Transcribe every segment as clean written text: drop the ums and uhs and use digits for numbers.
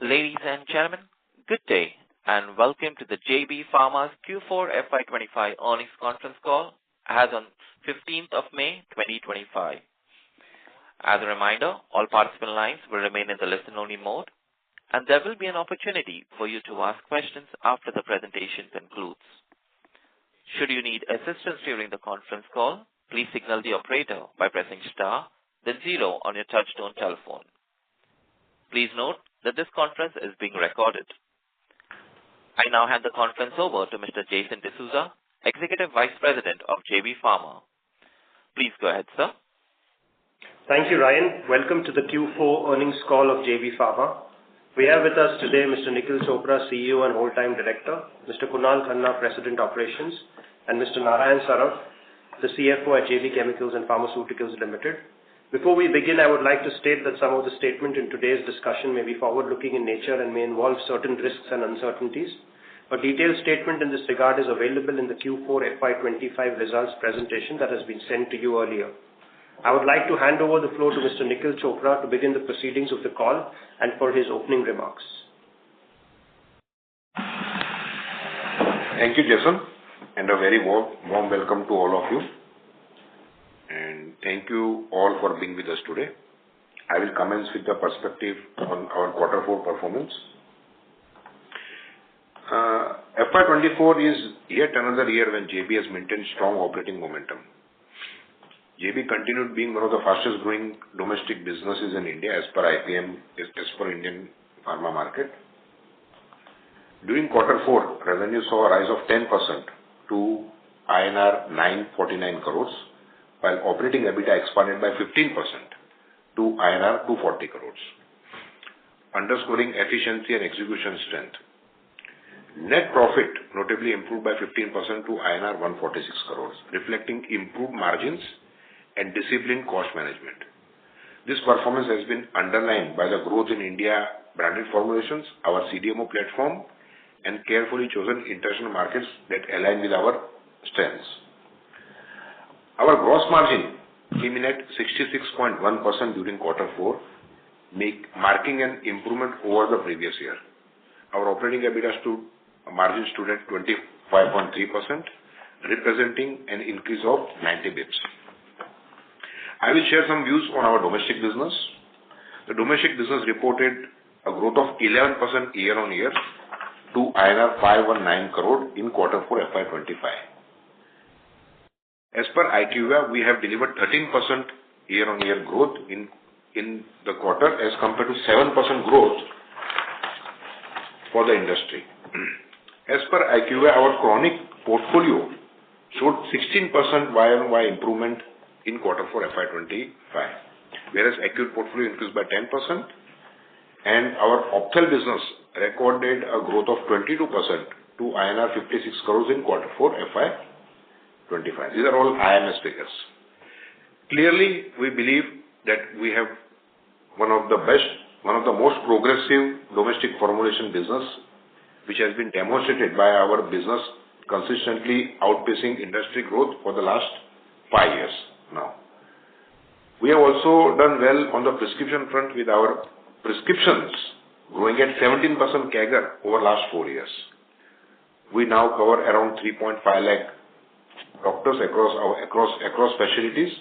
Ladies and gentlemen, good day, and welcome to the JB Pharma's Q4 FY25 earnings conference call as on 15th of May 2025. As a reminder, all participant lines will remain in the listen-only mode, and there will be an opportunity for you to ask questions after the presentation concludes. Should you need assistance during the conference call, please signal the operator by pressing star, then 0 on your touch-tone telephone. Please note that this conference is being recorded. I now hand the conference over to Mr. Jason D'Souza, Executive Vice President of JB Pharma. Please go ahead, sir. Thank you, Ryan. Welcome to the Q4 earnings call of JB Pharma. We have with us today Mr. Nikhil Chopra, CEO and Whole-Time Director, Mr. Kunal Khanna, President Operations, and Mr. Narayan Saraf, the CFO at JB Chemicals and Pharmaceuticals Limited. Before we begin, I would like to state that some of the statement in today's discussion may be forward-looking in nature and may involve certain risks and uncertainties. A detailed statement in this regard is available in the Q4 FY25 results presentation that has been sent to you earlier. I would like to hand over the floor to Mr. Nikhil Chopra to begin the proceedings of the call and for his opening remarks. Thank you, Jason, and a very warm welcome to all of you. And thank you all for being with us today. I will commence with the perspective on our Q4 performance. FY24 is yet another year when JB has maintained strong operating momentum. JB continued being one of the fastest growing domestic businesses in India as per IPM, as per Indian pharma market. During Q4, revenue saw a rise of 10% to INR 949 crores, while operating EBITDA expanded by 15% to INR 240 crores, underscoring efficiency and execution strength. Net profit notably improved by 15% to INR 146 crores, reflecting improved margins and disciplined cost management. This performance has been underlined by the growth in India branded formulations, our CDMO platform, and carefully chosen international markets that align with our strengths. Our gross margin came in at 66.1% during Q4, marking an improvement over the previous year. Our operating EBITDA margin stood at 25.3%, representing an increase of 90 basis points. I will share some views on our domestic business. The domestic business reported a growth of 11% year-on-year to INR 519 crore in Q4 FY25. As per IQVIA, we have delivered 13% year-on-year growth in the quarter as compared to 7% growth for the industry. As per IQVIA, our chronic portfolio showed 16% YoY improvement in Q4 FY25, whereas acute portfolio increased by 10%, and our ophthalmic business recorded a growth of 22% to INR 56 crores in Q4 FY25. These are all IMS figures. Clearly, we believe that we have one of the most progressive domestic formulation business, which has been demonstrated by our business consistently outpacing industry growth for the last 5 years now. We have also done well on the prescription front with our prescriptions growing at 17% CAGR over last 4 years. We now cover around 3.5 lakh doctors across specialties.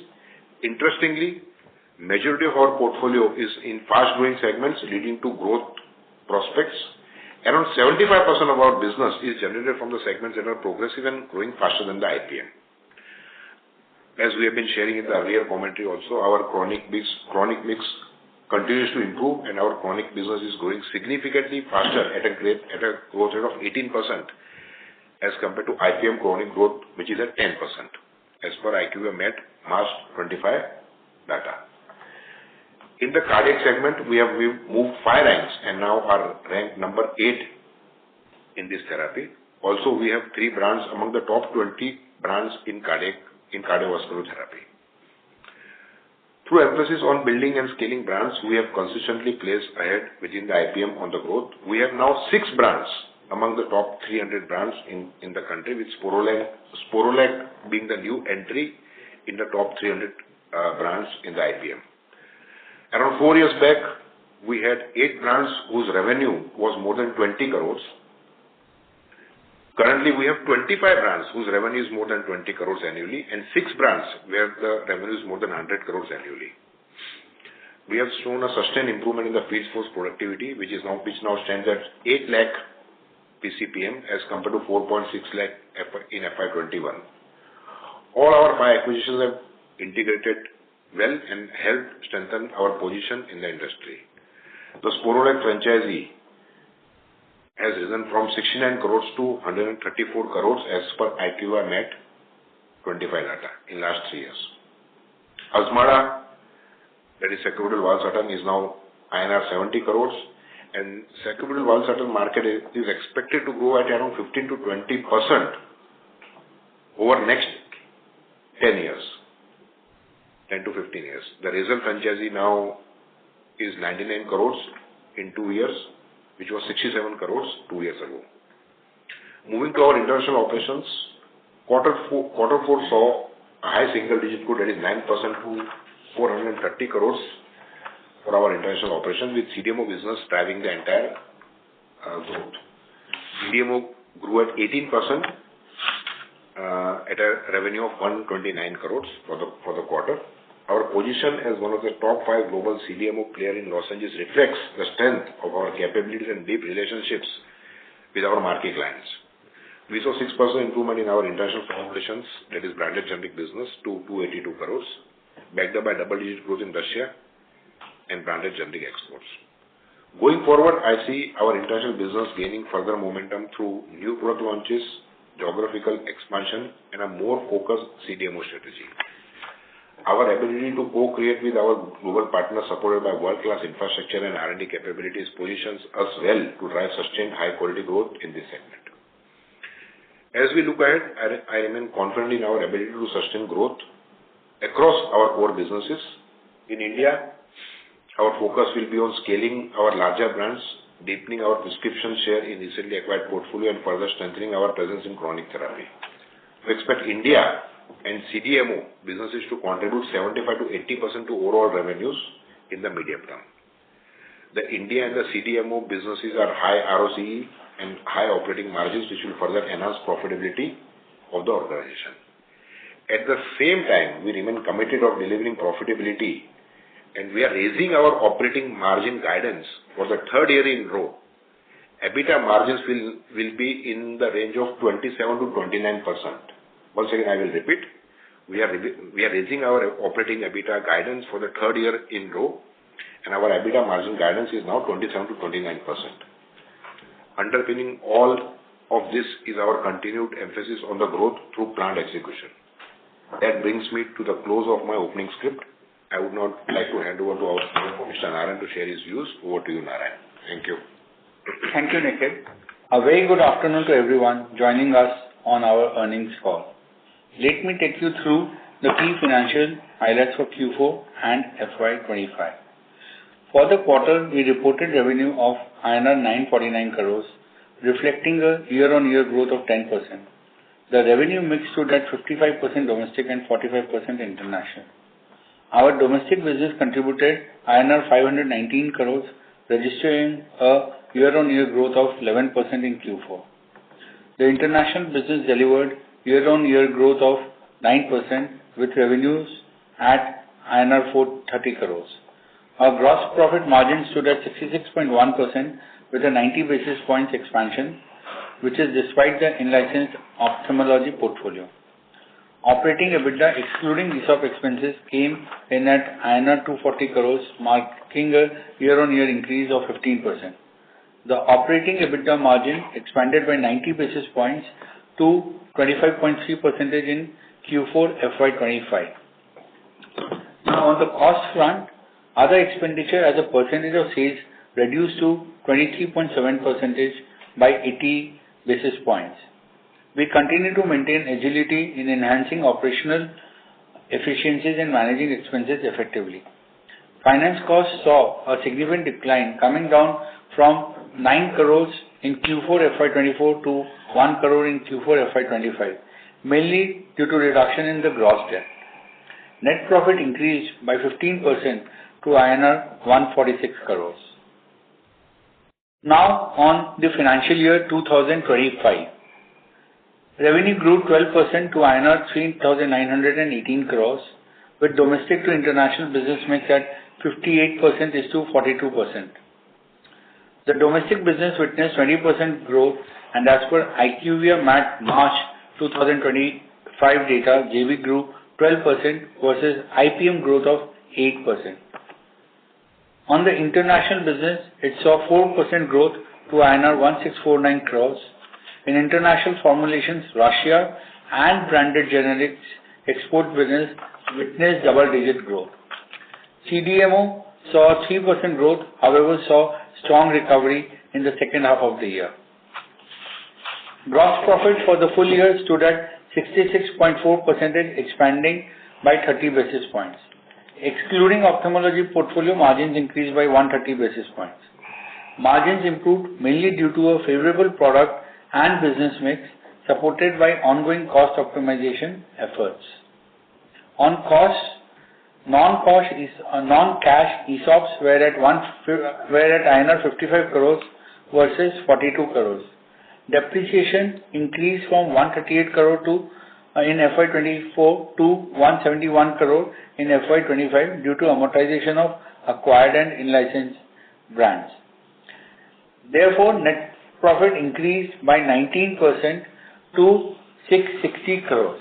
Interestingly, majority of our portfolio is in fast-growing segments leading to growth prospects. Around 75% of our business is generated from the segments that are progressive and growing faster than the IPM. As we have been sharing in the earlier commentary also, our chronic mix continues to improve, and our chronic business is growing significantly faster at a growth rate of 18% as compared to IPM chronic growth, which is at 10%, as per IQVIA Met March 25 data. In the cardiac segment, we have moved 5 ranks and now are ranked number 8 in this therapy. Also, we have 3 brands among the top 20 brands in cardiovascular therapy. Through emphasis on building and scaling brands, we have consistently placed ahead within the IPM on the growth. We have now 6 brands among the top 300 brands in the country, with Sporolac being the new entry in the top 300 brands in the IPM. Around 4 years back, we had 8 brands whose revenue was more than 20 crores. Currently, we have 25 brands whose revenue is more than 20 crores annually and 6 brands where the revenue is more than 100 crores annually. We have shown a sustained improvement in the field force productivity, which now stands at 8 lakh PCPM as compared to 4.6 lakh in FY21. All our 5 acquisitions have integrated well and helped strengthen our position in the industry. The Sporolac franchisee has risen from 69 crores to 134 crores as per IQVIA MAT 25 data in last 3 years. Azmara, that is sacubitril valsartan, is now INR 70 crores, and sacubitril valsartan market is expected to grow at around 15 to 20% over next 10 years, 10 to 15 years. The Razel franchisee now is 99 crores in 2 years, which was 67 crores 2 years ago. Moving to our international operations, quarter four saw a high single-digit growth, that is 9% to 430 crores for our international operations, with CDMO business driving the entire growth. CDMO grew at 18% at a revenue of 129 crores for the quarter. Our position as one of the top 5 global CDMO player in Los Angeles reflects the strength of our capabilities and deep relationships with our marquee clients. We saw 6% improvement in our international formulations, that is branded generic business, to 282 crores, backed up by double-digit growth in Russia and branded generic exports. Going forward, I see our international business gaining further momentum through new product launches, geographical expansion, and a more focused CDMO strategy. Our ability to co-create with our global partners, supported by world-class infrastructure and R&D capabilities, positions us well to drive sustained high-quality growth in this segment. As we look ahead, I remain confident in our ability to sustain growth across our core businesses. In India, our focus will be on scaling our larger brands, deepening our prescription share in recently acquired portfolio, and further strengthening our presence in chronic therapy. We expect India and CDMO businesses to contribute 75 to 80% to overall revenues in the medium term. The India and the CDMO businesses are high ROCE and high operating margins, which will further enhance profitability of the organization. At the same time, we remain committed of delivering profitability, and we are raising our operating margin guidance for the 3rd year in a row. EBITDA margins will be in the range of 27 to 29%. Once again, I will repeat, we are raising our operating EBITDA guidance for the 3rd year in a row, and our EBITDA margin guidance is now 27 to 29%. Underpinning all of this is our continued emphasis on the growth through planned execution. That brings me to the close of my opening script. I would now like to hand over to our CFO, Mr. Narayan, to share his views. Over to you, Narayan. Thank you. Thank you, Nikhil. A very good afternoon to everyone joining us on our earnings call. Let me take you through the key financial highlights for Q4 and FY25. For the quarter, we reported revenue of INR 949 crores, reflecting a year-on-year growth of 10%. The revenue mix stood at 55% domestic and 45% international. Our domestic business contributed INR 519 crores, registering a year-on-year growth of 11% in Q4. The international business delivered year-on-year growth of 9% with revenues at INR 430 crores. Our gross profit margin stood at 66.1% with a 90 basis points expansion, which is despite the in-licensed ophthalmology portfolio. Operating EBITDA, excluding ESOP expenses, came in at INR 240 crores, marking a year-on-year increase of 15%. The operating EBITDA margin expanded by 90 basis points to 25.3% in Q4 FY25. Now, on the cost front, other expenditure as a percentage of sales reduced to 23.7% by 80 basis points. We continue to maintain agility in enhancing operational efficiencies and managing expenses effectively. Finance costs saw a significant decline, coming down from 9 crores in Q4 FY24 to 1 crore in Q4 FY25, mainly due to reduction in the gross debt. Net profit increased by 15% to INR 146 crores. Now on the financial year 2025. Revenue grew 12% to INR 3,918 crores, with domestic to international business mix at 58% is to 42%. The domestic business witnessed 20% growth, and as per IQVIA March 2025 data, JB grew 12% versus IPM growth of 8%. On the international business, it saw 4% growth to INR 1649 crores. In international formulations, Russia and branded generics export business witnessed double-digit growth. CDMO saw 3% growth, however, saw strong recovery in the second half of the year. Gross profit for the full year stood at 66.4%, expanding by 30 basis points. Excluding ophthalmology portfolio, margins increased by 130 basis points. Margins improved mainly due to a favorable product and business mix, supported by ongoing cost optimization efforts. On costs, non-cash ESOPs were at INR 55 crores versus 42 crores. Depreciation increased from 138 crore in FY24 to 171 crore in FY25 due to amortization of acquired and in-licensed brands. Therefore, net profit increased by 19% to 660 crores.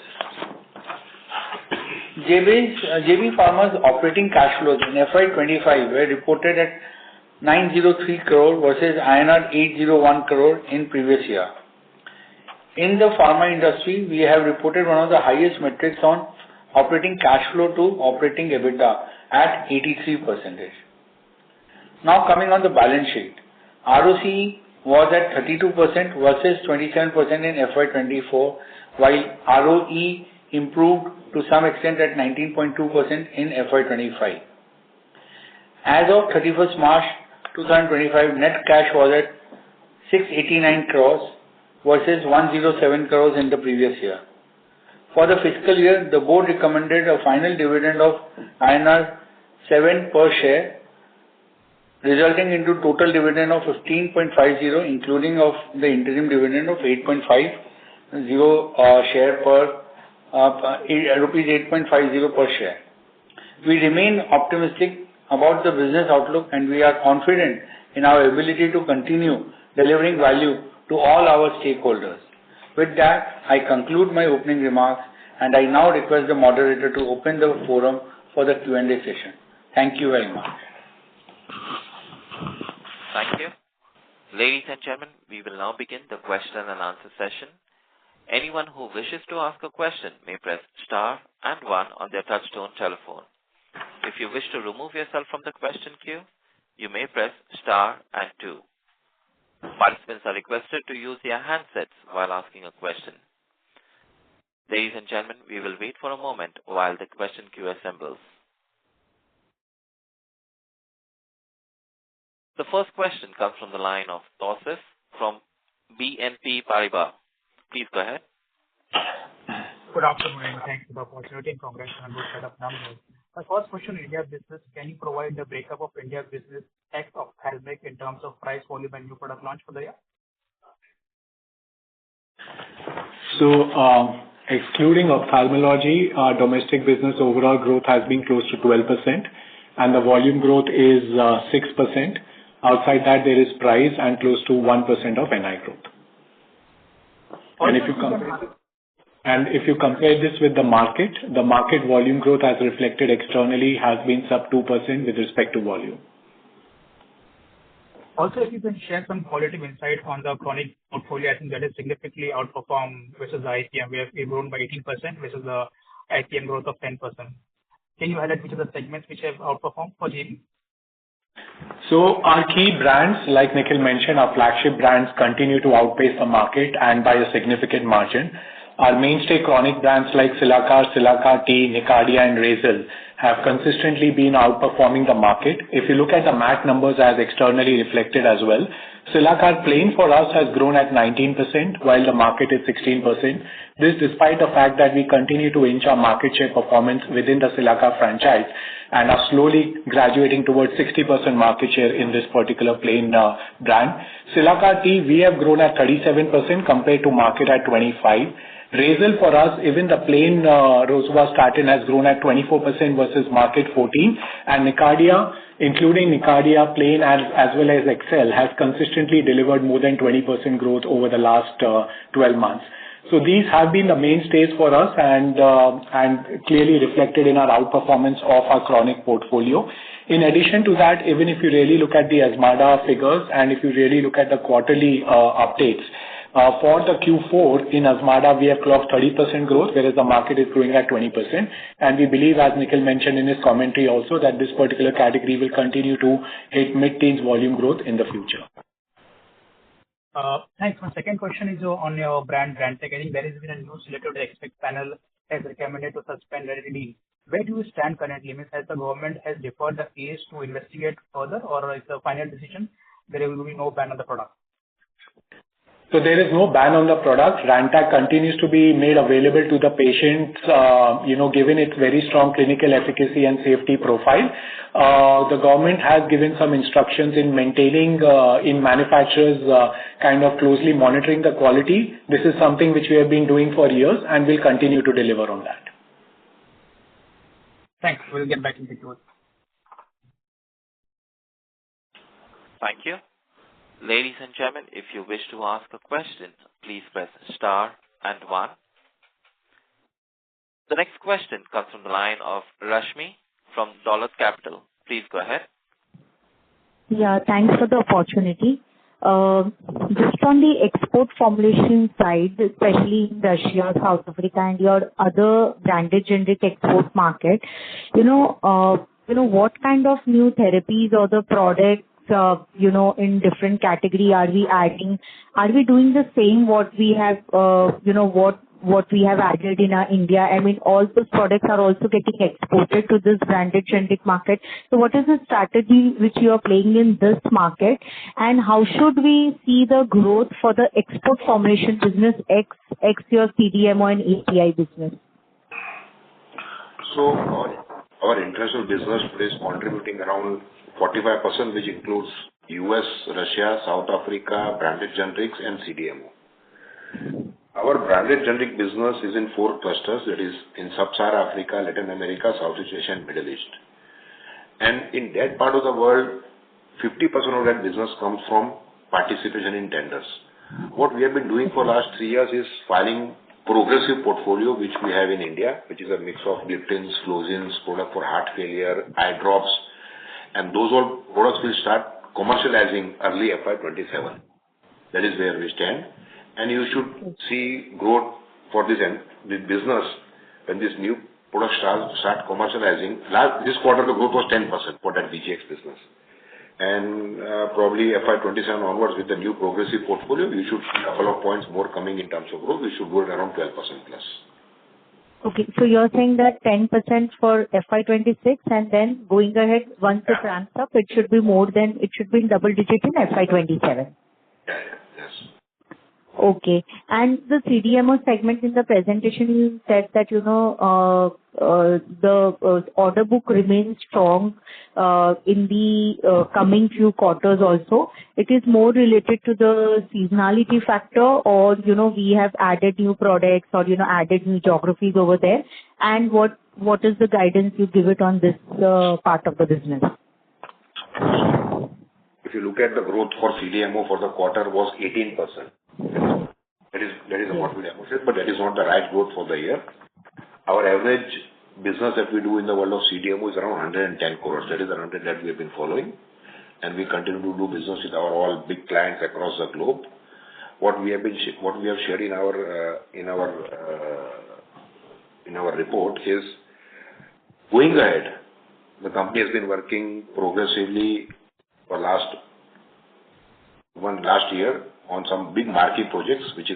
JB Pharma's operating cash flows in FY25 were reported at 903 crore versus INR 801 crore in previous year. In the pharma industry, we have reported one of the highest metrics on operating cash flow to operating EBITDA at 83%. Now coming on the balance sheet, ROCE was at 32% versus 27% in FY24, while ROE improved to some extent at 19.2% in FY25. As of 31st March 2025, net cash was at 689 crores versus 107 crores in the previous year. For the fiscal year, the board recommended a final dividend of INR 7 per share, resulting into total dividend of 15.50, including of the interim dividend of 8.50 share per rupees 8.50 per share. We remain optimistic about the business outlook, and we are confident in our ability to continue delivering value to all our stakeholders. With that, I conclude my opening remarks, and I now request the moderator to open the forum for the Q&A session. Thank you very much. Thank you. Ladies and gentlemen, we will now begin the question and answer session. Anyone who wishes to ask a question may press star and 1 on their touchtone telephone. If you wish to remove yourself from the question queue, you may press star and 2. Participants are requested to use their handsets while asking a question. Ladies and gentlemen, we will wait for a moment while the question queue assembles. The first question comes from the line of Tausif from BNP Paribas. Please go ahead. Good afternoon, and thanks for the opportunity and congrats on a good set of numbers. My first question, India business, can you provide the breakup of India business ex ophthalmic in terms of price, volume, and new product launch for the year? So, excluding ophthalmology, our domestic business overall growth has been close to 12%, and the volume growth is 6%. Outside that, there is price and close to 1% of NI growth. And if you compare this with the market volume growth as reflected externally has been sub 2% with respect to volume. Also, if you can share some qualitative insight on the chronic portfolio, I think that is significantly outperformed versus the IPM. We have grown by 18% versus the IPM growth of 10%. Can you highlight which are the segments which have outperformed for JB? So our key brands, like Nikhil mentioned, our flagship brands continue to outpace the market and by a significant margin. Our mainstay chronic brands like Cilacar T, Nicardia, and Razel have consistently been outperforming the market. If you look at the MAT numbers as externally reflected as well, Cilacar plain for us has grown at 19%, while the market is 16%. This despite the fact that we continue to inch our market share performance within the Cilacar franchise, and are slowly graduating towards 60% market share in this particular plain brand. Cilacar tea, we have grown at 37% compared to market at 25%. Razel for us, even the plain Rosuva statin has grown at 24% versus market 14%, and Nicardia, including Nicardia plain as well as Excel, has consistently delivered more than 20% growth over the last 12 months. So these have been the mainstays for us and clearly reflected in our outperformance of our chronic portfolio. In addition to that, even if you really look at the Azmarda figures and if you really look at the quarterly updates, for the Q4 in Azmarda, we have clocked 30% growth, whereas the market is growing at 20%. And we believe, as Nikhil mentioned in his commentary also, that this particular category will continue to hit mid-teens volume growth in the future. Thanks. My second question is on your brand tech. I think there has been a news related to the expert panel has recommended to suspend Volatility. Where do you stand currently? Means has the government has deferred the case to investigate further, or is the final decision there will be no ban on the product? So there is no ban on the product. Rantac continues to be made available to the patients, given its very strong clinical efficacy and safety profile. The government has given some instructions in maintaining, in manufacturers kind of closely monitoring the quality. This is something which we have been doing for years and will continue to deliver on that. Thanks. We'll get back into it. Thank you. Ladies and gentlemen, if you wish to ask a question, please press star and 1. The next question comes from the line of Rashmi from Dollars Capital. Please go ahead. Yeah, thanks for the opportunity. Just on the export formulation side, especially in Russia, South Africa, and your other branded generic export market, what kind of new therapies or the products in different category are we adding? Are we doing the same what we have, what we have added in our India? I mean, all those products are also getting exported to this branded generic market. So what is the strategy which you are playing in this market? And how should we see the growth for the export formulation business ex your CDMO and API business? So our international business is contributing around 45%, which includes US, Russia, South Africa, branded generics, and CDMO. Our branded generic business is in 4 clusters, that is in Sub-Saharan Africa, Latin America, Southeast Asia, and Middle East. And in that part of the world, 50% of that business comes from participation in tenders. What we have been doing for last 3 years is filing progressive portfolio, which we have in India, which is a mix of gliptins, fluozins, product for heart failure, eye drops, and those all products will start commercializing early FY27. That is where we stand. And you should see growth for this business when this new product start commercializing. This quarter, the growth was 10% for that BGX business. And probably FY27 onwards with the new progressive portfolio, you should see a couple of points more coming in terms of growth. We should grow at around 12% plus. Okay, so you're saying that 10% for FY26, and then going ahead, once it ramps up, it should be in double digit in FY27. Yes. Okay. And the CDMO segment in the presentation, you said that, the order book remains strong in the coming few quarters also. It is more related to the seasonality factor, or, we have added new products or, added new geographies over there. And what is the guidance you give it on this part of the business? If you look at the growth for CDMO for the quarter was 18%. That is what we demonstrated, but that is not the right growth for the year. Our average business that we do in the world of CDMO is around 110 crores. That is the 100 that we have been following, and we continue to do business with our all big clients across the globe. What we have shared in our report is going ahead. The company has been working progressively for last year on some big marquee projects, which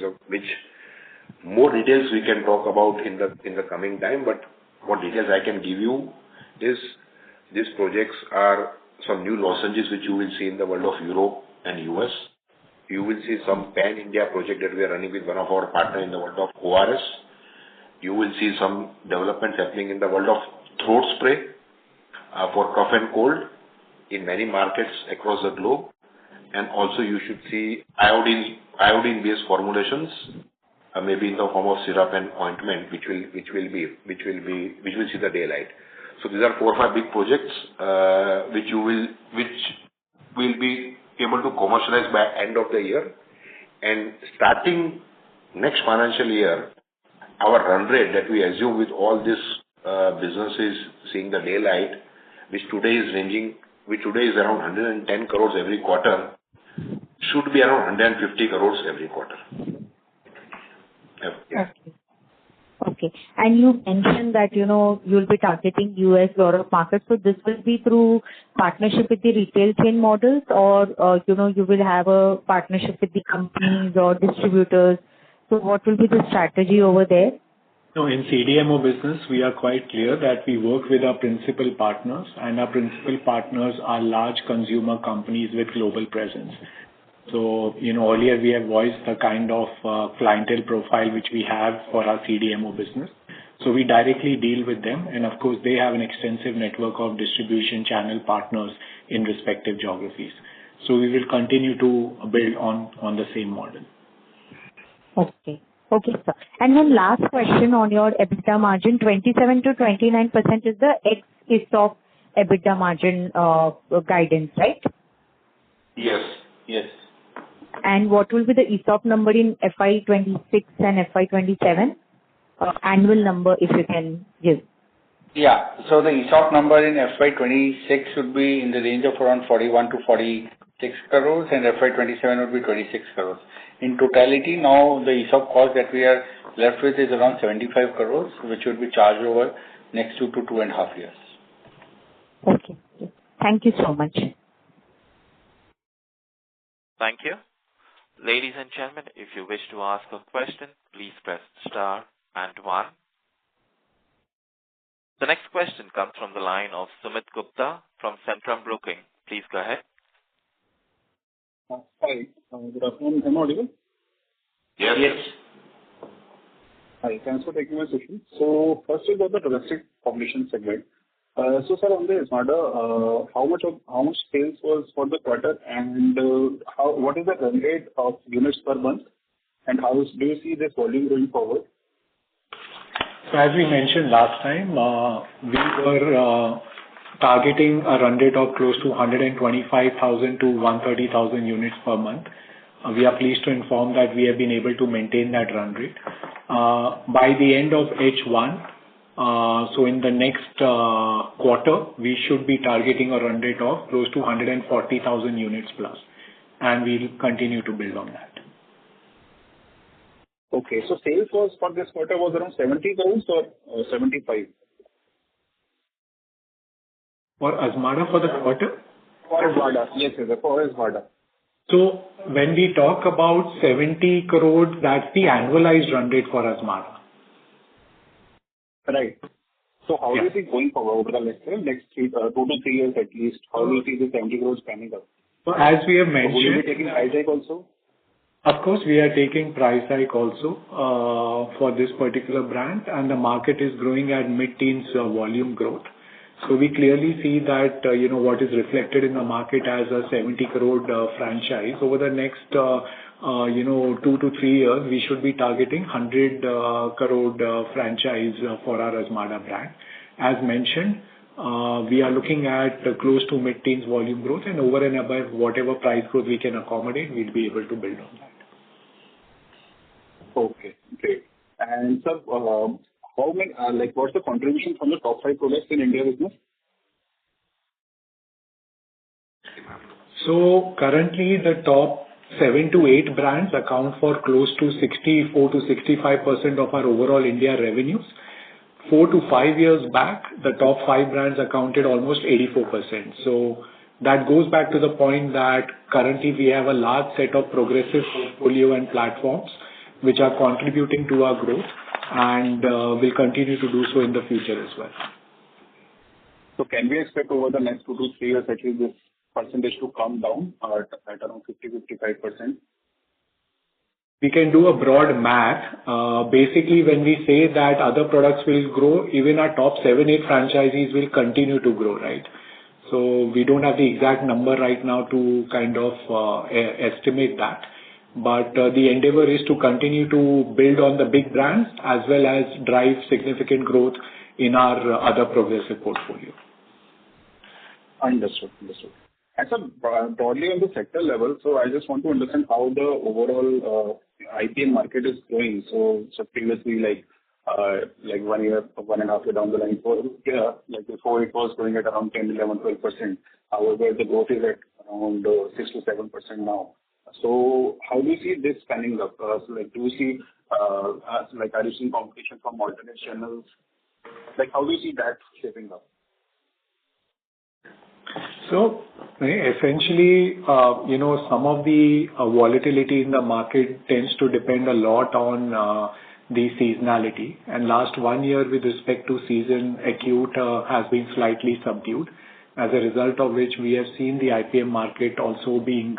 more details we can talk about in the coming time. But what details I can give you is these projects are some new lozenges which you will see in the world of Europe and US. You will see some pan-India project that we are running with one of our partners in the world of ORS. You will see some developments happening in the world of throat spray. for cough and cold in many markets across the globe. And also you should see iodine-based formulations, maybe in the form of syrup and ointment, which will see the daylight. So these are 4 or 5 big projects, which will be able to commercialize by end of the year. And starting next financial year, our run rate that we assume with all these businesses seeing the daylight, which today is around 110 crores every quarter, should be around 150 crores every quarter. Yeah. Okay. And you mentioned that, you'll be targeting US, Europe markets. So this will be through partnership with the retail chain models, or, you will have a partnership with the companies or distributors. So what will be the strategy over there? No, in CDMO business, we are quite clear that we work with our principal partners, and our principal partners are large consumer companies with global presence. So, earlier we have voiced the kind of clientele profile which we have for our CDMO business. So we directly deal with them, and of course they have an extensive network of distribution channel partners in respective geographies. So we will continue to build on the same model. Okay. Okay, sir. And one last question on your EBITDA margin. 27 to 29% is the ex-ESOP EBITDA margin guidance, right? Yes. And what will be the ESOP number in FY26 and FY27? Annual number, if you can give. Yeah. So the ESOP number in FY26 should be in the range of around 41 to 46 crores, and FY27 would be 26 crores. In totality, now the ESOP cost that we are left with is around 75 crores, which will be charged over next 2 to 2.5 years. Okay. Thank you so much. Thank you. Ladies and gentlemen, if you wish to ask a question, please press star and 1. The next question comes from the line of Sumit Gupta from Centrum Broking. Please go ahead. Hi. Good afternoon. Am I audible? Yes. Hi. Thanks for taking my question. So first is about the domestic formulation segment. So sir, on the Azmarda, how much sales was for the quarter, and what is the run rate of units per month, and how do you see this volume going forward? So as we mentioned last time, we were targeting a run rate of close to 125,000 to 130,000 units per month. We are pleased to inform that we have been able to maintain that run rate. By the end of H1, so in the next quarter, we should be targeting a run rate of close to 140,000 units plus, and we'll continue to build on that. Okay, so sales was for this quarter was around 70 crores or 75? For Azmarda for the quarter? For Azmarda, yes, for Azmarda. So when we talk about 70 crores, that's the annualized run rate for Azmarda. Right. So how do you think going forward over the next 2 to 3 years at least, how do you see the 70 crores panning out? So as we have mentioned, will you be taking price hike also? Of course, we are taking price hike also for this particular brand, and the market is growing at mid-teens volume growth. So we clearly see that what is reflected in the market as a 70 crore franchise over the next 2 to 3 years, we should be targeting 100 crore franchise for our Azmarda brand. As mentioned, we are looking at close to mid-teens volume growth, and over and above whatever price growth we can accommodate, we'll be able to build on that. Okay, great. And sir, how many, what's the contribution from the top 5 products in India business? So currently the top 7 to 8 brands account for close to 64 to 65% of our overall India revenues. 4 to 5 years back, the top 5 brands accounted almost 84%. So that goes back to the point that currently we have a large set of progressive portfolio and platforms which are contributing to our growth, and will continue to do so in the future as well. So can we expect over the next 2 to 3 years at least this percentage to come down at around 50-55%? we can do a broad math. Basically, when we say that other products will grow, even our top 7, 8 franchisees will continue to grow, right? So we don't have the exact number right now to kind of estimate that. But the endeavor is to continue to build on the big brands as well as drive significant growth in our other progressive portfolio. Understood. And so broadly on the sector level, so I just want to understand how the overall IPM market is growing. So previously, like 1 year, 1.5 year down the line, before it was growing at around 10, 11, 12%. However, the growth is at around 6 to 7% now. So how do you see this panning up? Do you see, are you seeing competition from alternate channels? How do you see that shaping up? So essentially, some of the volatility in the market tends to depend a lot on the seasonality. And last 1 year with respect to season, acute has been slightly subdued, as a result of which we have seen the IPM market also being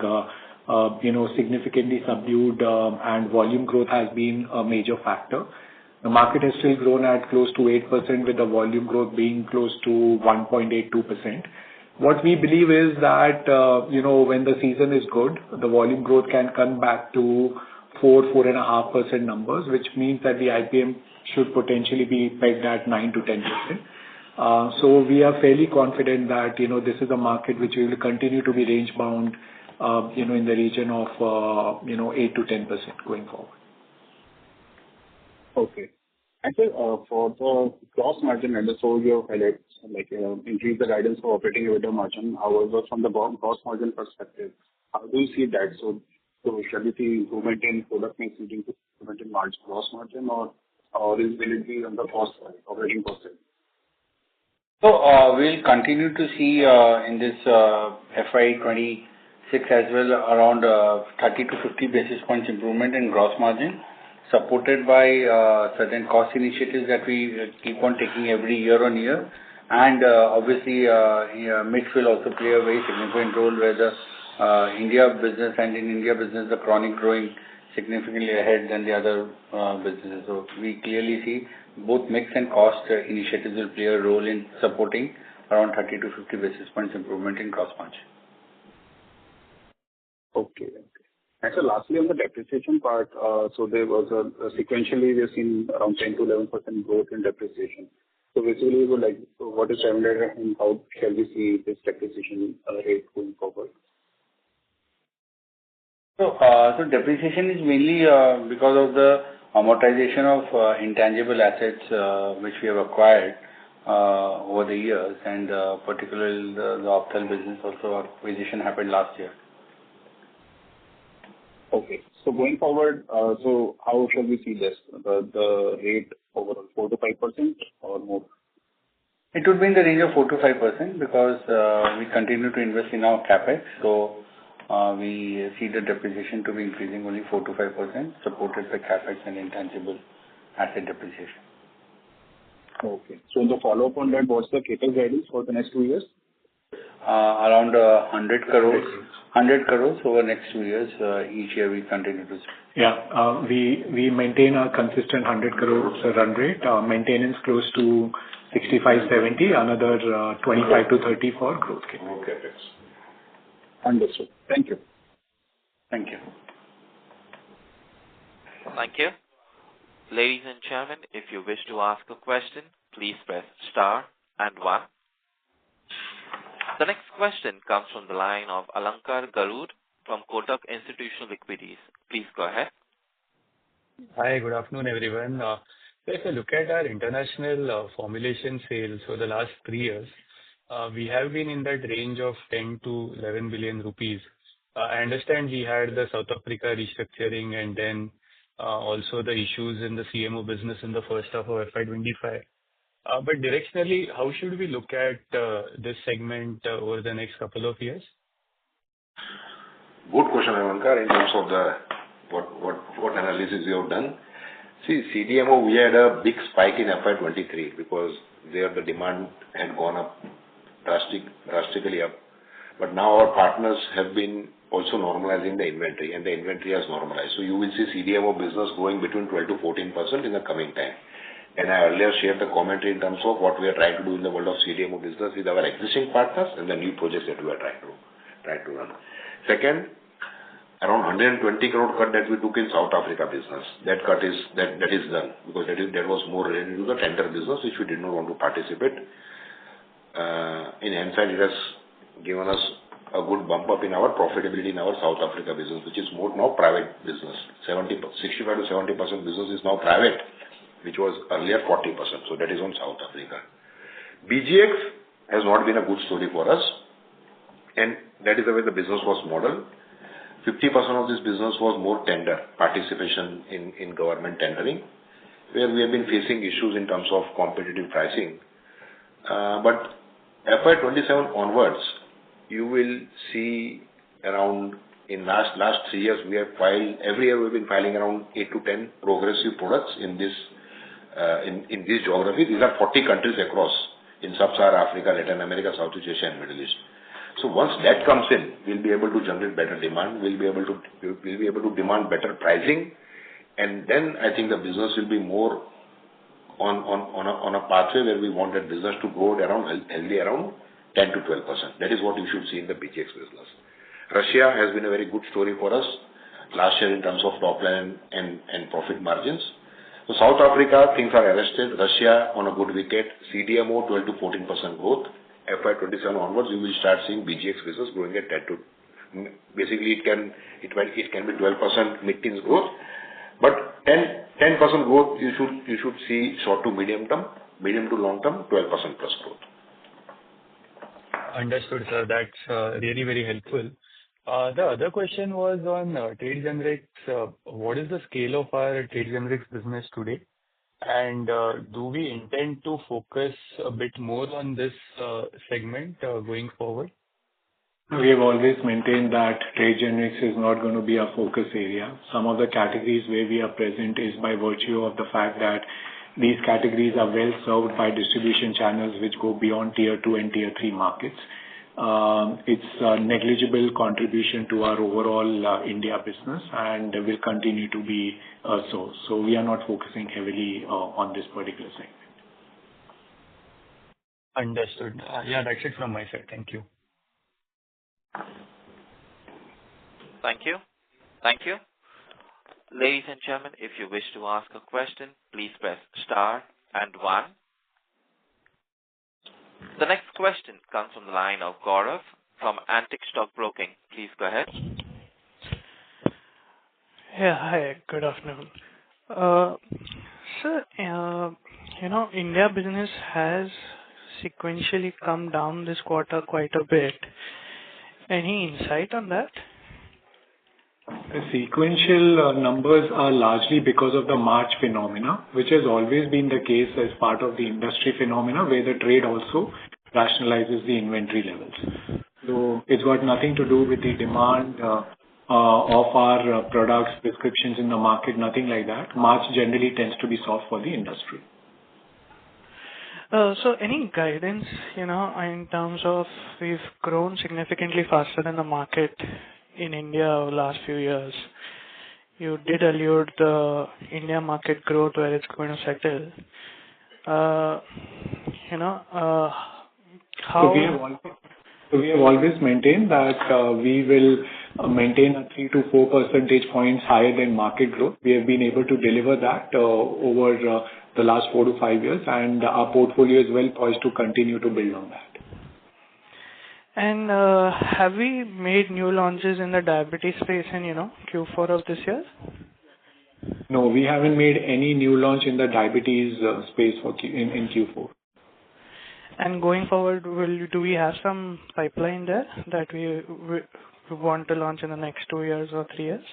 significantly subdued, and volume growth has been a major factor. The market has still grown at close to 8%, with the volume growth being close to 1.82%. What we believe is that, when the season is good, the volume growth can come back to 4.5% numbers, which means that the IPM should potentially be pegged at 9 to 10%. So we are fairly confident that, this is a market which will continue to be range bound, in the region of, 8 to 10% going forward. Okay. And so, for the gross margin, and so you highlight, increase the guidance for operating EBITDA margin. However, from the gross margin perspective, how do you see that? So shall we see improvement in product mix leading to improvement in gross margin, or will it be on the cost side, operating cost side? So we'll continue to see in this FY26 as well around 30 to 50 basis points improvement in gross margin, supported by certain cost initiatives that we keep on taking every year on year. And obviously, mix will also play a very significant role, where the India business the chronic growing significantly ahead than the other businesses. So we clearly see both mix and cost initiatives will play a role in supporting around 30 to 50 basis points improvement in gross margin. Okay. And so lastly, on the depreciation part, so there was sequentially we have seen around 10 to 11% growth in depreciation. So basically, what is standard and how shall we see this depreciation rate going forward? So depreciation is mainly because of the amortization of intangible assets which we have acquired over the years, and particularly the Opthal business also acquisition happened last year. Okay. So going forward, so how shall we see this? The rate overall 4 to 5% or more? It would be in the range of 4 to 5% because we continue to invest in our capex. So we see the depreciation to be increasing only 4 to 5%, supported by capex and intangible asset depreciation. Okay. So the follow-up on that, what's the capex guidance for the next 2 years? Around 100 crores. 100 crores over the next 2 years. Each year we continue to see. Yeah, we maintain a consistent 100 crores run rate. Maintenance close to 65, 70, another 25 to 30 for growth capex. Understood. Thank you. Thank you. Thank you. Ladies and gentlemen, if you wish to ask a question, please press star and 1. The next question comes from the line of Alankar Garud from Kotak Institutional Equities. Please go ahead. Hi, good afternoon, everyone. So if you look at our international formulation sales for the last 3 years, we have been in that range of 10 to 11 billion rupees. I understand we had the South Africa restructuring and then also the issues in the CMO business in the first half of FY25. But directionally, how should we look at this segment over the next couple of years? Good question, Alankar, in terms of what analysis you have done. See, CDMO, we had a big spike in FY23 because there the demand had gone up drastically up. But now our partners have been also normalizing the inventory, and the inventory has normalized. So you will see CDMO business growing between 12 to 14% in the coming time. And I earlier shared the commentary in terms of what we are trying to do in the world of CDMO business with our existing partners and the new projects that we are trying to run. Second, around 120 crore cut that we took in South Africa business. That cut is done because that was more related to the tender business which we did not want to participate. In hindsight, it has given us a good bump up in our profitability in our South Africa business, which is more now private business. 65 to 70% business is now private, which was earlier 40%. So that is on South Africa. BGX has not been a good story for us, and that is the way the business was modeled. 50% of this business was more tender participation in government tendering, where we have been facing issues in terms of competitive pricing. But FY27 onwards, you will see around in last 3 years, we have filed, every year we've been filing around 8 to 10 progressive products in this geography. These are 40 countries across in Sub-Saharan Africa, Latin America, Southeast Asia, and Middle East. So once that comes in, we'll be able to generate better demand. We'll be able to demand better pricing, and then I think the business will be more on a pathway where we want that business to grow around 10 to 12%. That is what you should see in the BGX business. Russia has been a very good story for us last year in terms of top line and profit margins. So South Africa, things are arrested. Russia on a good wicket. CDMO 12 to 14% growth. FY27 onwards, you will start seeing BGX business growing at 10 to, basically it can be 12% mid-teens growth, but 10% growth you should see short to medium to long term 12% plus growth. Understood, sir. That's really very helpful. The other question was on trade generics. What is the scale of our trade generics business today? And do we intend to focus a bit more on this segment going forward? We have always maintained that trade generics is not going to be our focus area. Some of the categories where we are present is by virtue of the fact that these categories are well served by distribution channels which go beyond tier 2 and tier 3 markets. It's a negligible contribution to our overall India business and will continue to be so. So we are not focusing heavily on this particular segment. Understood. Yeah, that's it from my side. Thank you. Thank you. Thank you. Ladies and gentlemen, if you wish to ask a question, please press star and 1. The next question comes from the line of Gaurav from Antique Stock Broking. Please go ahead. Yeah, hi. Good afternoon. Sir, India business has sequentially come down this quarter quite a bit. Any insight on that? The sequential numbers are largely because of the March phenomena, which has always been the case as part of the industry phenomena where the trade also rationalizes the inventory levels. So it's got nothing to do with the demand of our products, prescriptions in the market, nothing like that. March generally tends to be soft for the industry. So any guidance, in terms of we've grown significantly faster than the market in India over the last few years. You did allude the India market growth where it's going to settle. How... So we have always maintained that we will maintain a 3 to 4 percentage points higher than market growth. We have been able to deliver that over the last 4 to 5 years, and our portfolio is well poised to continue to build on that. And have we made new launches in the diabetes space in, Q4 of this year? No, we haven't made any new launch in the diabetes space in Q4. And going forward, do we have some pipeline there that we want to launch in the next 2 years or 3 years?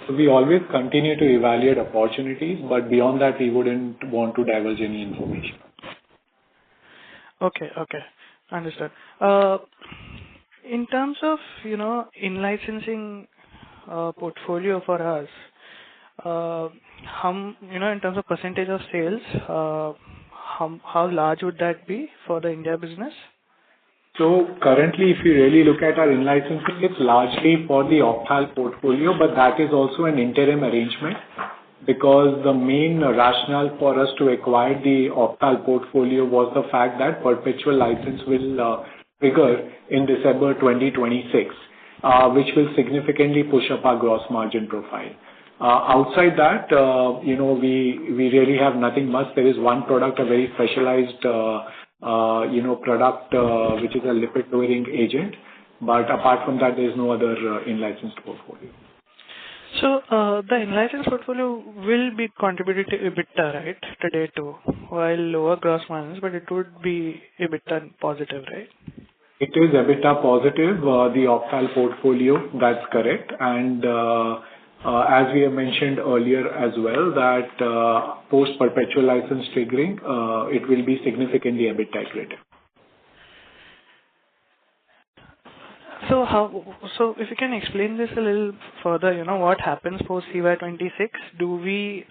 So we always continue to evaluate opportunities, but beyond that, we wouldn't want to divulge any information. Okay. Understood. In terms of, in-licensing portfolio for us, in terms of percentage of sales, how large would that be for the India business? So currently, if you really look at our in-licensing, it's largely for the Opthal portfolio, but that is also an interim arrangement because the main rationale for us to acquire the Opthal portfolio was the fact that perpetual license will trigger in December 2026, which will significantly push up our gross margin profile. Outside that, we really have nothing much. There is one product, a very specialized product, which is a lipid-lowering agent. But apart from that, there is no other in-licensed portfolio. So the in-licensed portfolio will be contributed to EBITDA, right, today too, while lower gross margins, but it would be EBITDA positive, right? It is EBITDA positive, the Opthal portfolio, that's correct. And as we have mentioned earlier as well, that post-perpetual license triggering, it will be significantly EBITDA accretive. So if you can explain this a little further, what happens post CY 26? Do we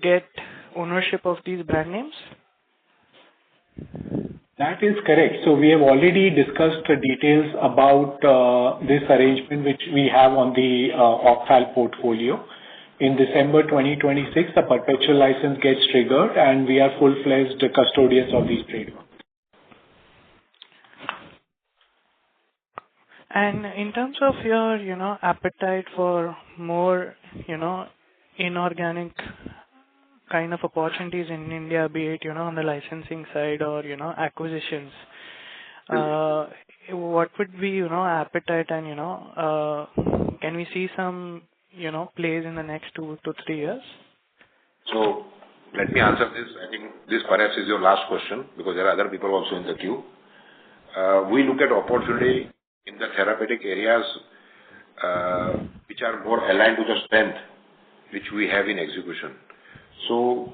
get ownership of these brand names? That is correct. So we have already discussed the details about this arrangement which we have on the Opthal portfolio. In December 2026, the perpetual license gets triggered and we are full-fledged custodians of these trademarks. And in terms of your, appetite for more, inorganic kind of opportunities in India, be it, on the licensing side or, acquisitions, what would be, appetite and, can we see some, plays in the next 2 to 3 years? So let me answer this. I think this perhaps is your last question because there are other people also in the queue. We look at opportunity in the therapeutic areas which are more aligned to the strength which we have in execution. So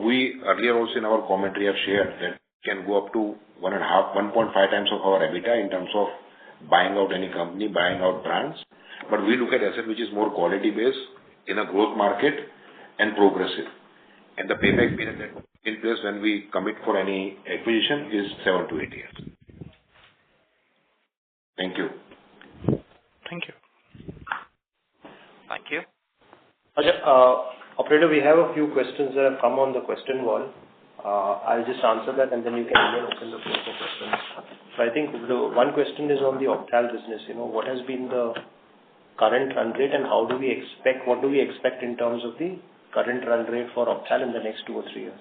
we earlier also in our commentary have shared that can go up to 1.5 times of our EBITDA in terms of buying out any company, buying out brands. But we look at asset which is more quality based in a growth market and progressive. And the payback period that in place when we commit for any acquisition is 7 to 8 years. Thank you. Thank you. Thank you. Operator, we have a few questions that have come on the question wall. I'll just answer that and then you can again open the floor for questions. So I think the one question is on the Opthal business. What has been the current run rate and what do we expect in terms of the current run rate for Opthal in the next 2 or 3 years?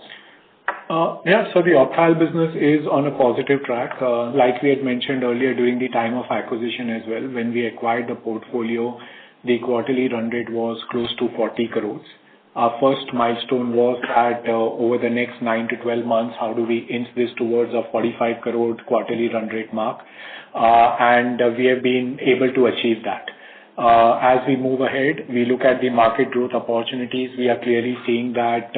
So the Opthal business is on a positive track. Like we had mentioned earlier during the time of acquisition as well, when we acquired the portfolio, the quarterly run rate was close to 40 crores. Our first milestone was that over the next 9 to 12 months, how do we inch this towards a 45 crore quarterly run rate mark? And we have been able to achieve that. As we move ahead, we look at the market growth opportunities. We are clearly seeing that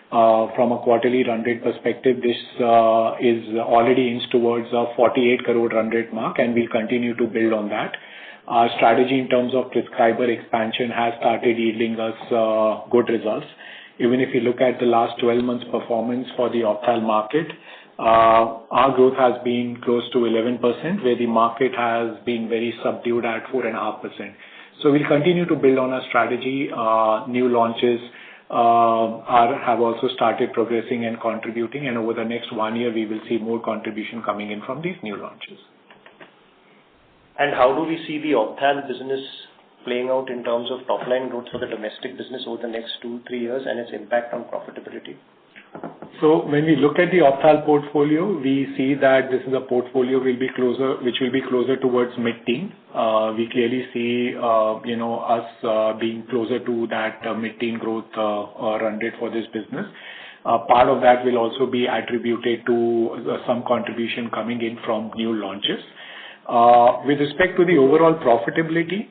from a quarterly run rate perspective, this is already inched towards a 48 crore run rate mark, and we'll continue to build on that. Our strategy in terms of prescriber expansion has started yielding us good results. Even if you look at the last 12 months performance for the Opthal market, our growth has been close to 11%, where the market has been very subdued at 4.5%. So we'll continue to build on our strategy. New launches have also started progressing and contributing, and over the next 1 year, we will see more contribution coming in from these new launches. And how do we see the Opthal business playing out in terms of top-line growth for the domestic business over the next 2-3 years and its impact on profitability? So when we look at the Opthal portfolio, we see that this is a portfolio which will be closer towards mid-teen. We clearly see, us being closer to that mid-teen growth run rate for this business. Part of that will also be attributed to some contribution coming in from new launches. With respect to the overall profitability,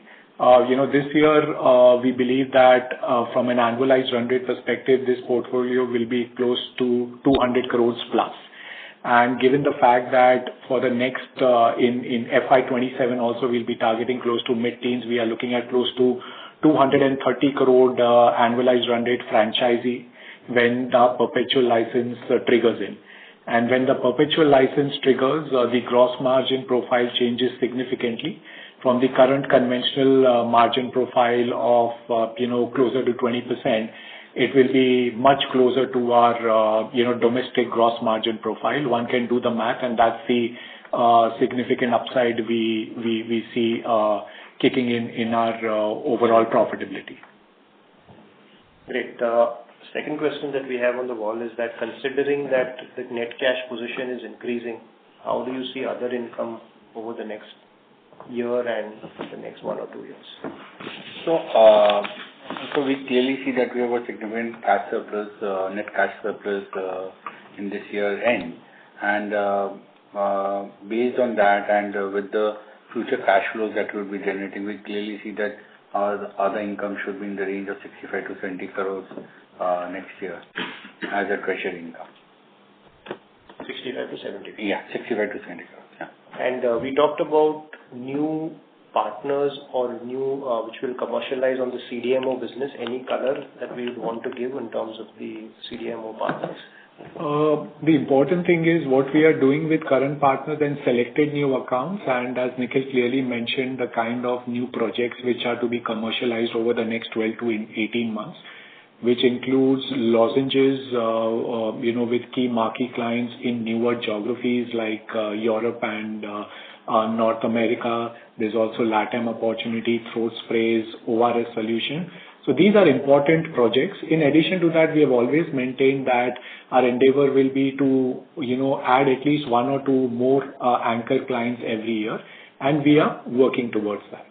this year, we believe that from an annualized run rate perspective, this portfolio will be close to 200 crores plus. And given the fact that for the next, in FY27 also we'll be targeting close to mid-teens, we are looking at close to 230 crore annualized run rate franchisee when the perpetual license triggers in. And when the perpetual license triggers, the gross margin profile changes significantly from the current conventional margin profile of, closer to 20%. It will be much closer to our, domestic gross margin profile. One can do the math, and that's the significant upside we see kicking in our overall profitability. Great. Second question that we have on the wall is that considering that the net cash position is increasing, how do you see other income over the next year and the next 1 or 2 years? So we clearly see that we have a significant cash surplus, net cash surplus in this year end. And based on that and with the future cash flows that we'll be generating, we clearly see that our other income should be in the range of 65 to 70 crores next year as a treasury income. 65 to 70? Yeah, 65 to 70 crores, yeah. And we talked about new partners or new which will commercialize on the CDMO business. Any color that we would want to give in terms of the CDMO partners? The important thing is what we are doing with current partners and selected new accounts, and as Nikhil clearly mentioned, the kind of new projects which are to be commercialized over the next 12 to 18 months, which includes lozenges, with key marquee clients in newer geographies like Europe and North America. There's also LATAM opportunity, throat sprays, ORS solution. So these are important projects. In addition to that, we have always maintained that our endeavor will be to, add at least 1 or 2 more anchor clients every year, and we are working towards that.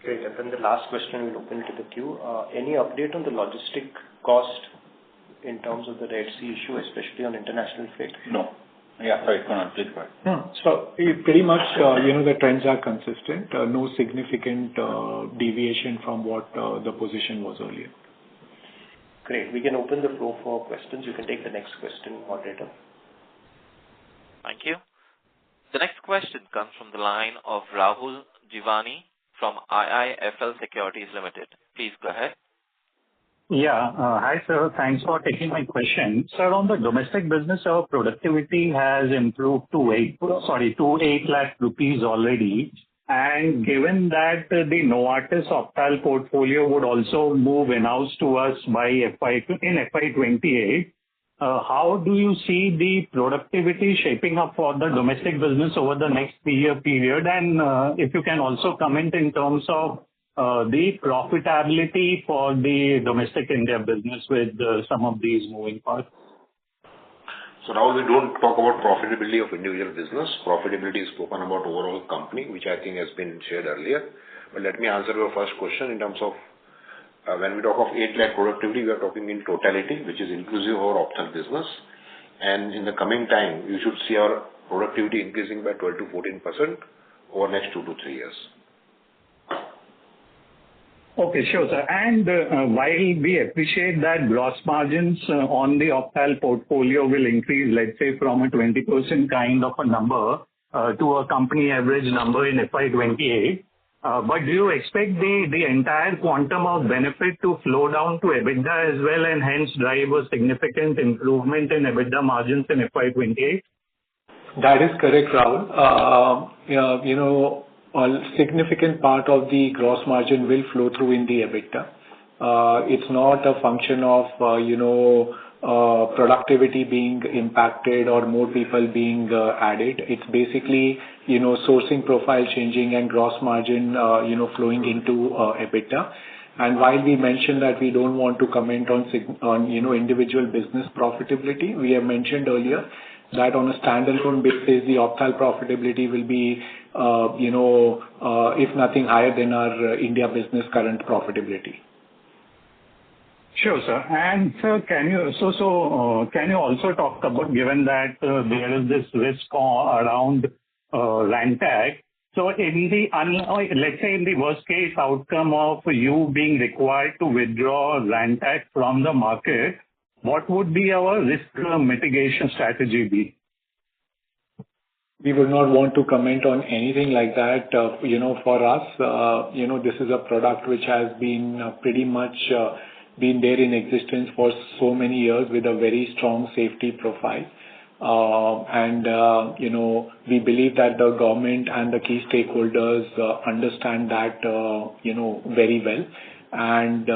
Great. And then the last question we'll open to the queue. Any update on the logistic cost in terms of the Red Sea issue, especially on international freight? No. Yeah, sorry, Kunal, please go ahead. No. So pretty much, the trends are consistent. No significant deviation from what the position was earlier. Great. We can open the floor for questions. You can take the next question, moderator. Thank you. The next question comes from the line of Rahul Jivani from IIFL Securities Limited. Please go ahead. Yeah. Hi, sir. Thanks for taking my question. Sir, on the domestic business, our productivity has improved to 8 lakh rupees already. And given that the Novartis Optal portfolio would also move in-house to us by FY28, how do you see the productivity shaping up for the domestic business over the next 3-year period? And if you can also comment in terms of the profitability for the domestic India business with some of these moving parts. So now we don't talk about profitability of individual business. Profitability is spoken about overall company, which I think has been shared earlier. But let me answer your first question in terms of when we talk of 8 lakh productivity, we are talking in totality, which is inclusive of our Optal business. And in the coming time, you should see our productivity increasing by 12 to 14% over next 2 to 3 years. Okay, sure, sir. And while we appreciate that gross margins on the Optal portfolio will increase, let's say, from a 20% kind of a number to a company average number in FY28, but do you expect the entire quantum of benefit to flow down to EBITDA as well and hence drive a significant improvement in EBITDA margins in FY28? That is correct, Rahul. A significant part of the gross margin will flow through in the EBITDA. It's not a function of, productivity being impacted or more people being added. It's basically, sourcing profile changing and gross margin, flowing into EBITDA. And while we mentioned that we don't want to comment on individual business profitability, we have mentioned earlier that on a standalone basis, the Optal profitability will be, if nothing higher than our India business current profitability. Sure, sir. And sir, can you also talk about, given that there is this risk around Rantac, so in the let's say in the worst case outcome of you being required to withdraw Rantac from the market, what would be our risk mitigation strategy be? We would not want to comment on anything like that. For us, this is a product which has been pretty much been there in existence for so many years with a very strong safety profile. We believe that the government and the key stakeholders understand that, very well. And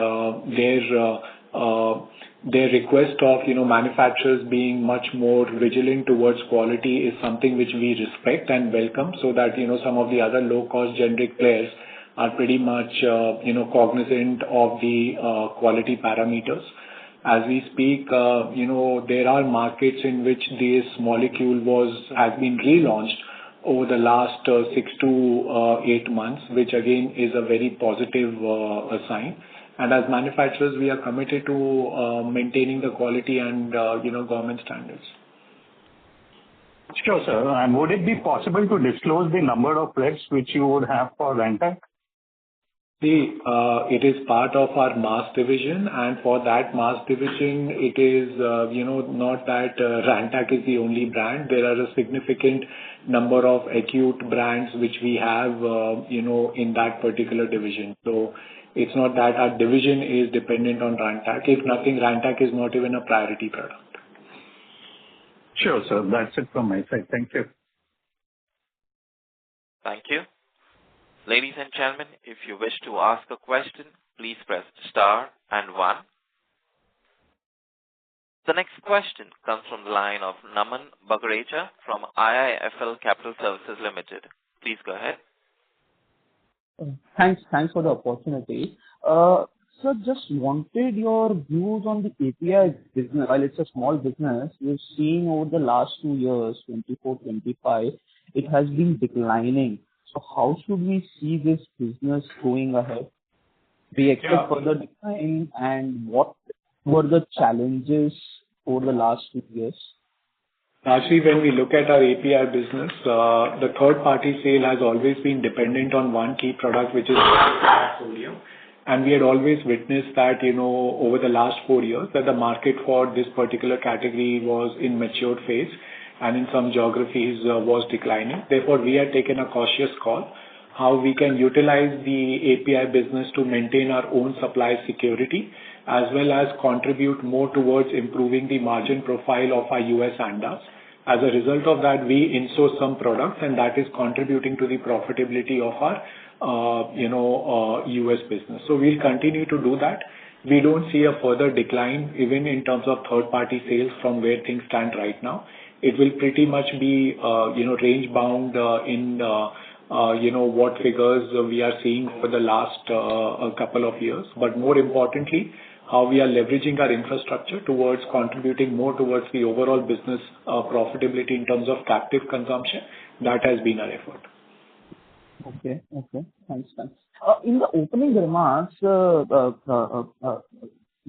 their request of, manufacturers being much more vigilant towards quality is something which we respect and welcome, so that, some of the other low-cost generic players are pretty much, cognizant of the quality parameters. As we speak, there are markets in which this molecule has been relaunched over the last 6 to 8 months, which again is a very positive sign. And as manufacturers, we are committed to maintaining the quality and, government standards. Sure, sir. And would it be possible to disclose the number of reps which you would have for Rantac? See, it is part of our mass division, and for that mass division, it is, not that Rantac is the only brand. There are a significant number of acute brands which we have, in that particular division. So it's not that our division is dependent on Rantac. If nothing, Rantac is not even a priority product. Sure, sir. That's it from my side. Thank you. Thank you. Ladies and gentlemen, if you wish to ask a question, please press star and 1. The next question comes from the line of Naman Bagrecha from IIFL Capital Services Limited. Please go ahead. Thanks for the opportunity. Sir, just wanted your views on the API business. While it's a small business, we've seen over the last 2 years, 24, 25, it has been declining. So how should we see this business going ahead? We expect further decline, and what were the challenges over the last 2 years? Actually, when we look at our API business, the third-party sale has always been dependent on one key product, which is sodium. And we had always witnessed that, over the last 4 years, that the market for this particular category was in matured phase, and in some geographies was declining. Therefore, we had taken a cautious call how we can utilize the API business to maintain our own supply security, as well as contribute more towards improving the margin profile of our US ANDAs. As a result of that, we in-source some products, and that is contributing to the profitability of our, US business. So we'll continue to do that. We don't see a further decline, even in terms of third-party sales from where things stand right now. It will pretty much be, range bound in, what figures we are seeing for the last couple of years. But more importantly, how we are leveraging our infrastructure towards contributing more towards the overall business profitability in terms of captive consumption. That has been our effort. Okay. Thanks. In the opening remarks,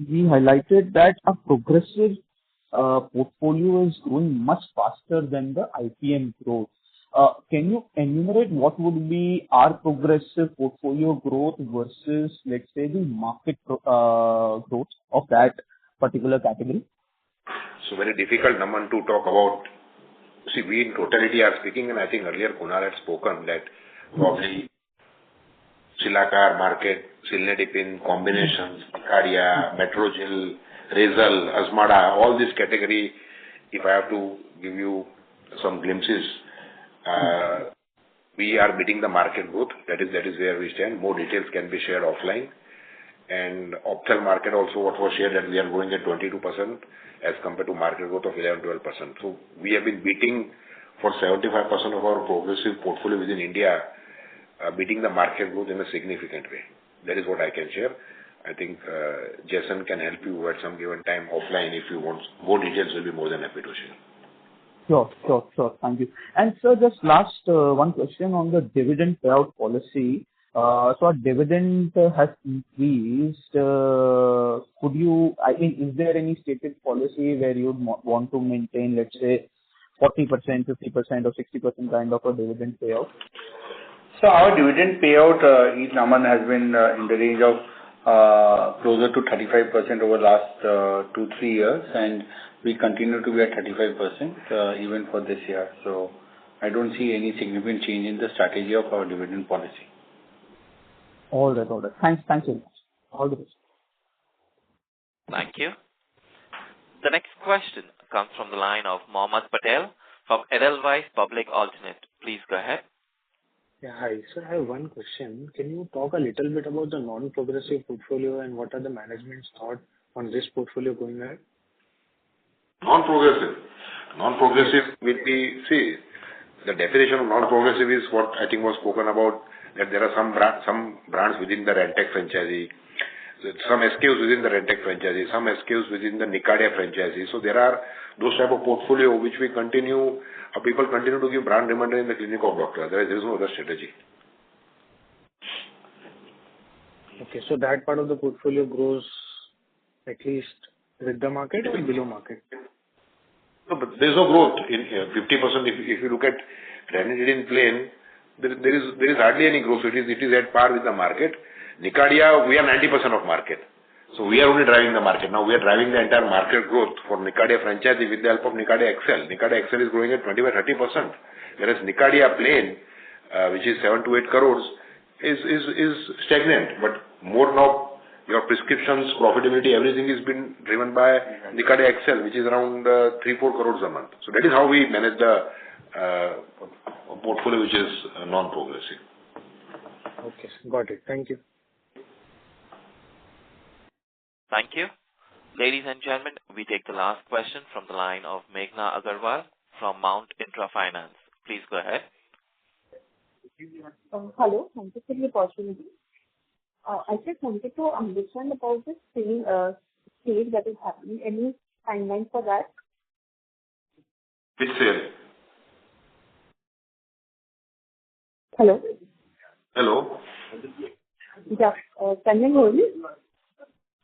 we highlighted that a progressive portfolio is growing much faster than the IPM growth. Can you enumerate what would be our progressive portfolio growth versus, let's say, the market growth of that particular category? So very difficult, Naman, to talk about. See, we in totality are speaking, and I think earlier Kunal had spoken that probably Cilacar market, Cilnidipine combinations, Picaria, Metrogyl, Razel, Azmada, all this category, if I have to give you some glimpses, we are meeting the market growth. That is where we stand. More details can be shared offline. And ophthalm market also, what was shared, that we are growing at 22% as compared to market growth of 11-12%. So we have been beating for 75% of our progressive portfolio within India, beating the market growth in a significant way. That is what I can share. I think Jason can help you at some given time offline if you want more details. Will be more than happy to share. Sure. Thank you. And sir, just last one question on the dividend payout policy. So our dividend has increased. Is there any stated policy where you would want to maintain, let's say, 40%, 50%, or 60% kind of a dividend payout? So our dividend payout, Naman, has been in the range of closer to 35% over the last 2-3 years, and we continue to be at 35% even for this year. So I don't see any significant change in the strategy of our dividend policy. All right. Thanks very much. All the best. Thank you. The next question comes from the line of Mohammed Patel from Edelweiss Public Alternate. Please go ahead. Yeah, hi. Sir, I have one question. Can you talk a little bit about the non-progressive portfolio and what are the management's thought on this portfolio going ahead? Non-progressive. Non-progressive will be, see, the definition of non-progressive is what I think was spoken about, that there are some brands within the Rentec franchisee, some SKUs within the Rentec franchisee, some SKUs within the Nicardia franchisee. So there are those type of portfolio which we continue, people continue to give brand reminder in the clinic of doctor. There is no other strategy. Okay, so that part of the portfolio grows at least with the market or below market? No, but there is no growth in 50%. If you look at ranitidine plain, there is hardly any growth. It is at par with the market. Nicardia, we are 90% of market. So we are only driving the market. Now we are driving the entire market growth for Nicardia franchisee with the help of Nicardia XL. Nicardia XL is growing at 25-30%. Whereas Nicardia plain, which is 7 to 8 crores, is stagnant. But more now, your prescriptions, profitability, everything is been driven by Nicardia XL, which is around 3-4 crores a month. So that is how we manage the portfolio, which is non-progressive. Okay, got it. Thank you. Thank you. Ladies and gentlemen, we take the last question from the line of Meghna Agarwal from Mount Intra Finance. Please go ahead. Hello, thank you for the opportunity. I just wanted to understand about the sale that is happening. Any timeline for that? Which sale? Hello? Hello? Yeah, can you hear me?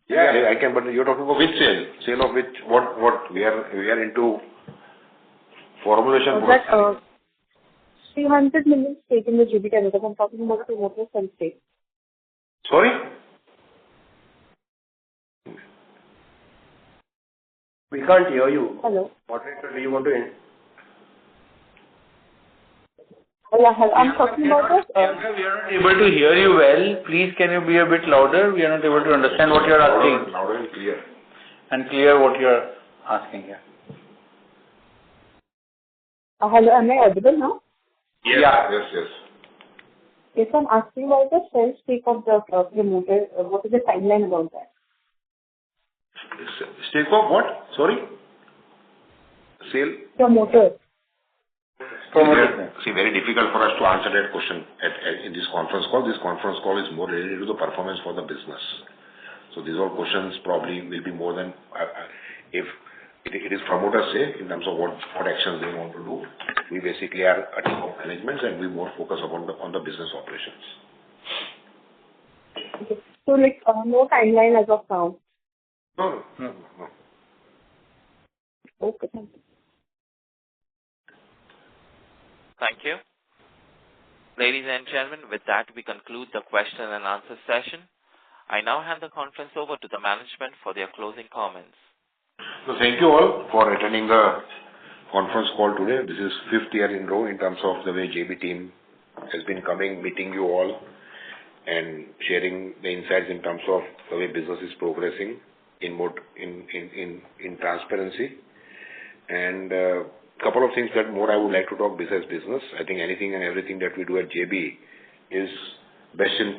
Yeah, I can, but you're talking about which sale? Sale of which? What? We are into formulation process. 300 million stake in the GB Chemicals. I'm talking about the promoter sell stake. Sorry? We can't hear you. Hello? Moderator, do you want to end? Yeah, hello. I'm talking about this. We are not able to hear you well. Please, can you be a bit louder? We are not able to understand what you are asking. Louder and clear. And clear what you are asking, yeah. Hello, am I audible now? Yes, yeah. Yes. Yes, I'm asking about the sell stake of the promoter. What is the timeline about that? Stake of what? Sorry? Sale? Promoter. See, very difficult for us to answer that question in this conference call. This conference call is more related to the performance for the business. So these all questions probably will be more than if it is promoter say in terms of what actions they want to do. We basically are a team of management and we more focus on the business operations. Okay. So like no timeline as of now? No. Okay, thank you. Thank you. Ladies and gentlemen, with that, we conclude the question and answer session. I now hand the conference over to the management for their closing comments. So thank you all for attending the conference call today. This is 5th year in a row in terms of the way JB team has been coming, meeting you all and sharing the insights in terms of the way business is progressing in transparency. And couple of things that more I would like to talk besides business. I think anything and everything that we do at JB is best in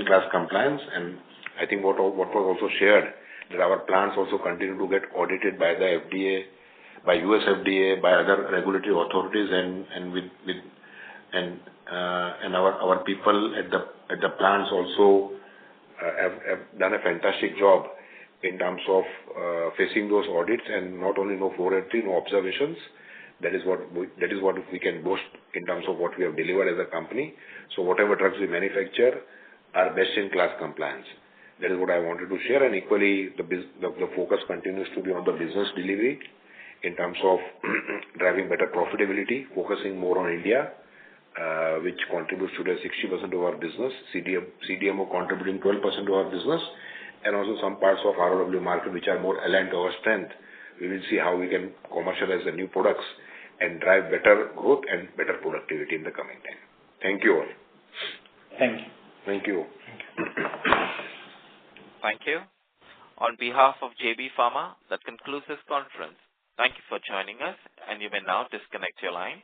class compliance, and I think what was also shared that our plants also continue to get audited by the FDA, by US FDA, by other regulatory authorities, and our people at the plants also have done a fantastic job in terms of facing those audits, and not only no 483, no observations. That is what we can boast in terms of what we have delivered as a company. So whatever drugs we manufacture are best in class compliance. That is what I wanted to share, and equally the focus continues to be on the business delivery in terms of driving better profitability, focusing more on India, which contributes to the 60% of our business, CDMO contributing 12% to our business, and also some parts of ROW market which are more aligned to our strength. We will see how we can commercialize the new products and drive better growth and better productivity in the coming time. Thank you all. Thank you. Thank you. Thank you. On behalf of JB Pharma, that concludes this conference. Thank you for joining us, and you may now disconnect your lines.